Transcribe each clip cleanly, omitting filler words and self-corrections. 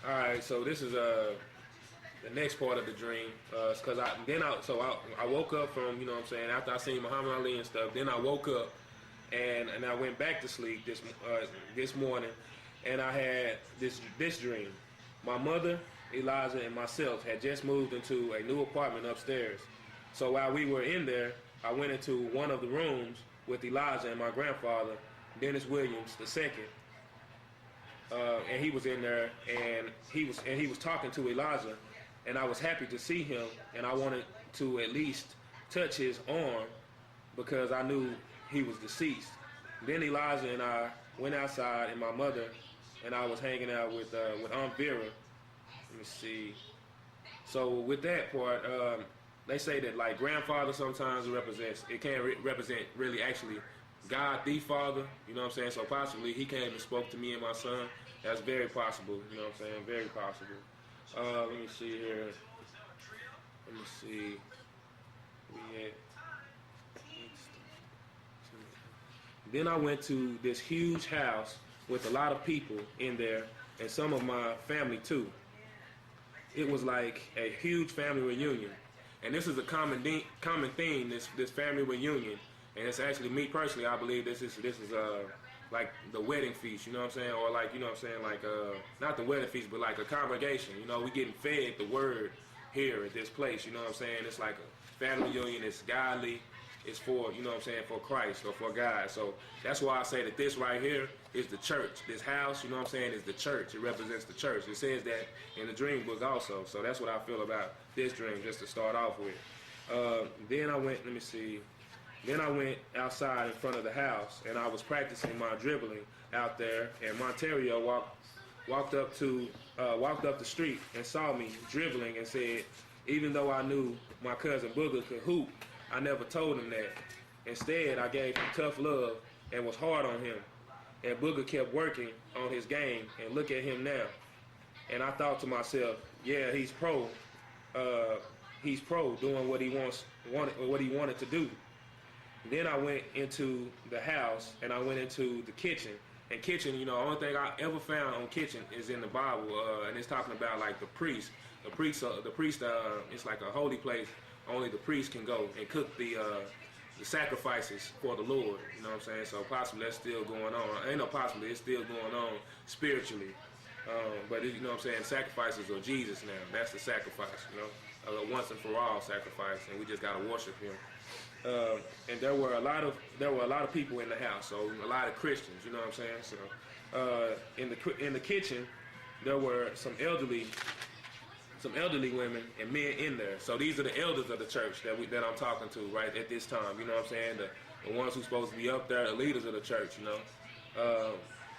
right, so this is the next part of the dream, cause I woke up from, you know what I'm saying, after I seen Muhammad Ali and stuff. Then I woke up and I went back to sleep this morning, and I had this dream. My mother, Elijah, and myself had just moved into a new apartment upstairs. So while we were in there, I went into one of the rooms with Elijah and my grandfather, Dennis Williams II. And he was in there, and he was talking to Elijah, and I was happy to see him, and I wanted to at least touch his arm because I knew he was deceased. Then Elijah and I went outside, and my mother and I was hanging out with Aunt Vera. Let me see. So with that part, they say that like grandfather sometimes it can represent really actually God the Father, you know what I'm saying? So possibly he came and spoke to me and my son. That's very possible, you know what I'm saying? Very possible. Let me see here. Let me see. Then I went to this huge house with a lot of people in there, and some of my family too. It was like a huge family reunion, and this is a common theme. This family reunion, and it's actually me personally. I believe this is like the wedding feast. You know what I'm saying, or like, you know what I'm saying, like not the wedding feast, but like a congregation. You know, we getting fed the word here at this place. You know what I'm saying? It's like a family reunion. It's godly. It's for, you know what I'm saying, for Christ or for God. So that's why I say that this right here is the church. This house, you know what I'm saying, is the church. It represents the church. It says that in the dream book also. So that's what I feel about this dream, just to start off with. Then I went, let me see. Then I went outside in front of the house, and I was practicing my dribbling out there. And Monterio walked up the street and saw me dribbling and said, even though I knew my cousin Booger could hoop, I never told him that. Instead, I gave him tough love and was hard on him. And Booger kept working on his game, and look at him now. And I thought to myself, yeah, he's pro. He's pro doing what he wanted to do. Then I went into the house, and I went into the kitchen. And kitchen, you know, the only thing I ever found on kitchen is in the Bible, and it's talking about like the priest. The priest, it's like a holy place. Only the priest can go and cook the sacrifices for the Lord. You know what I'm saying? So possibly that's still going on. Ain't no possibly, it's still going on spiritually. But you know what I'm saying? Sacrifices are Jesus now. That's the sacrifice, you know, once and for all sacrifice, and we just gotta worship Him. And there were a lot of people in the house, so a lot of Christians. You know what I'm saying? So in the kitchen, there were some elderly women and men in there. So these are the elders of the church that I'm talking to right at this time. You know what I'm saying? The ones who's supposed to be up there, the leaders of the church. You know,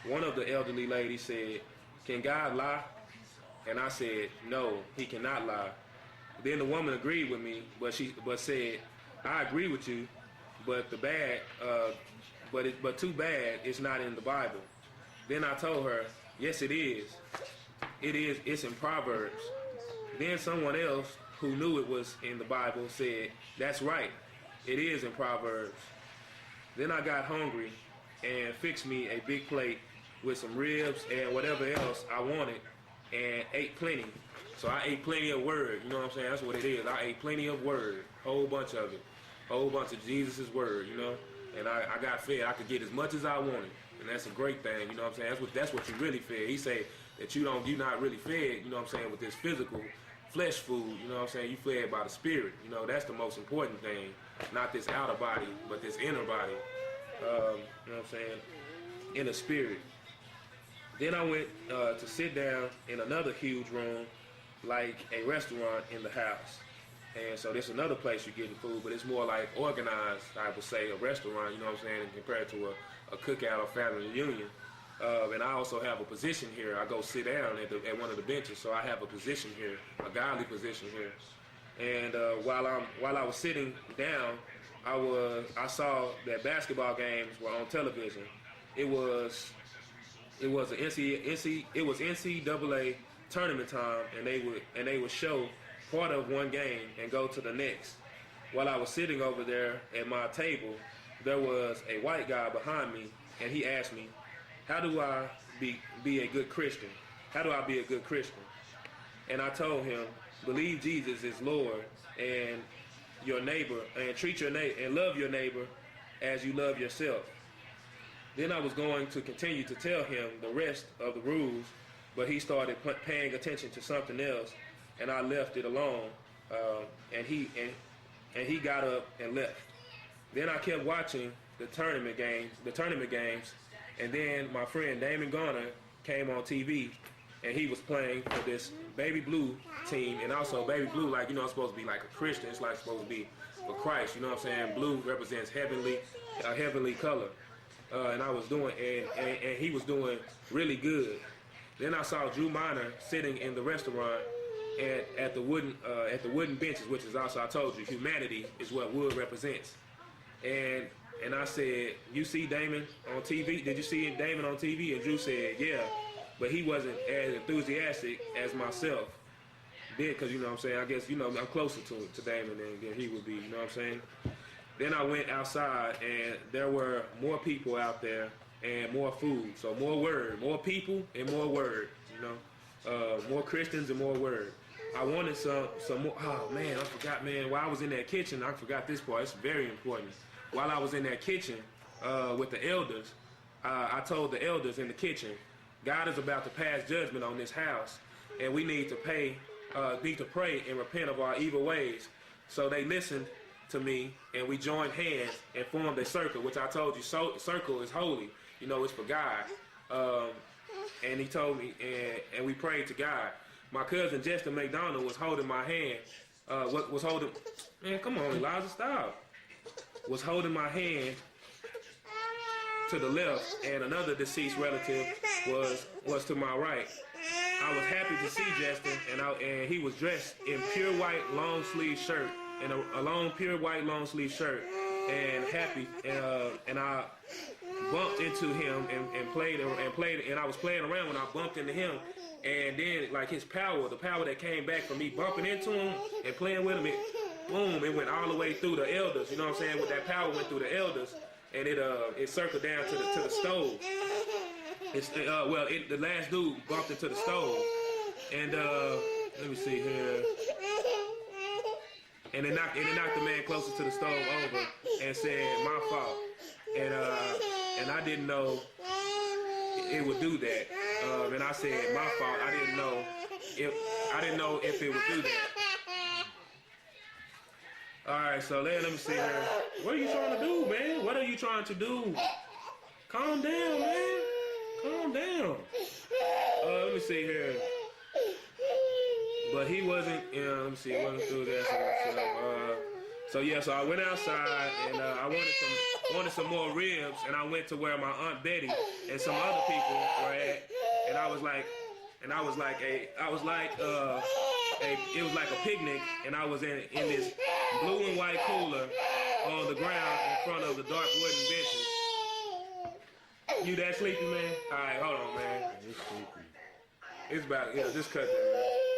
one of the elderly ladies said, "Can God lie?" And I said, "No, He cannot lie." Then the woman agreed with me, but said, "I agree with you, but too bad it's not in the Bible." Then I told her, "Yes, it is. It's in Proverbs." Then someone else who knew it was in the Bible said, "That's right, it is in Proverbs." Then I got hungry and fixed me a big plate with some ribs and whatever else I wanted, and ate plenty. So I ate plenty of word, you know what I'm saying? That's what it is. I ate plenty of word, whole bunch of it, whole bunch of Jesus' word, you know? And I got fed. I could get as much as I wanted, and that's a great thing, you know what I'm saying? That's what you really fed. He say that you're not really fed, you know what I'm saying, with this physical flesh food, you know what I'm saying? You fed by the spirit, you know, that's the most important thing. Not this outer body, but this inner body, you know what I'm saying, in the spirit. Then I went to sit down in another huge room, like a restaurant in the house. And so this is another place you're getting food, but it's more like organized, I would say, a restaurant, you know what I'm saying, compared to a cookout or family reunion. And I also have a position here. I go sit down at one of the benches, so I have a position here, a godly position here. And while I was sitting down, I saw that basketball games were on television. It was NCAA tournament time, and they would show part of one game and go to the next. While I was sitting over there at my table, there was a white guy behind me, and he asked me, "How do I be a good Christian?" how do I be a good Christian? And I told him, believe Jesus is Lord, and your neighbor, and treat your neighbor, and love your neighbor as you love yourself. Then I was going to continue to tell him the rest of the rules, but he started paying attention to something else, and I left it alone. And he got up and left. Then I kept watching the tournament games, and then my friend Damon Garner came on TV, and he was playing for this baby blue team, and also baby blue, like, you know, it's supposed to be like a Christian. It's like supposed to be for Christ. You know what I'm saying? Blue represents a heavenly color. And I was doing, and he was doing really good. Then I saw Drew Minor sitting in the restaurant at the wooden benches, which is also, I told you, humanity is what wood represents. And I said, you see Damon on TV? Did you see Damon on TV? And Drew said, yeah, but he wasn't as enthusiastic as myself. Because, you know what I'm saying, I guess, you know, I'm closer to Damon than he would be, you know what I'm saying? Then I went outside, and there were more people out there and more food. So more word, more people and more word, you know, more Christians and more word. I wanted some more. Oh man, I forgot, man. While I was in that kitchen, I forgot this part. It's very important. While I was in that kitchen with the elders, I told the elders in the kitchen, God is about to pass judgment on this house, and we need to pray and repent of our evil ways. So they listened to me, and we joined hands and formed a circle, which I told you, circle is holy. You know, it's for God. And he told me, and we prayed to God. My cousin Justin McDonald was holding my hand. Man, come on, Elijah, stop. Was holding my hand to the left, and another deceased relative was to my right. I was happy to see Justin, and he was dressed in pure white long sleeve shirt, and a long pure white long sleeve shirt, and happy, and I bumped into him and played, and I was playing around when I bumped into him, and then like his power, the power that came back from me bumping into him and playing with him, it went all the way through the elders. You know what I'm saying? With that power went through the elders, and it circled down to the stove. The last dude bumped into the stove, and let me see here. And it knocked the man closer to the stove over and said, "My fault." And I didn't know it would do that. And I said, "My fault." I didn't know if it would do that. All right, so let me see here. What are you trying to do, man? What are you trying to do? Calm down, man. Calm down. Let me see here. But he wasn't, let me see, he wasn't through that. So I went outside, and I wanted some more ribs, and I went to where my Aunt Betty and some other people were at, and it was like a picnic, and I was in this blue and white cooler on the ground in front of the dark wooden benches. You that sleepy, man? All right, hold on, man. It's about, just cut that, man.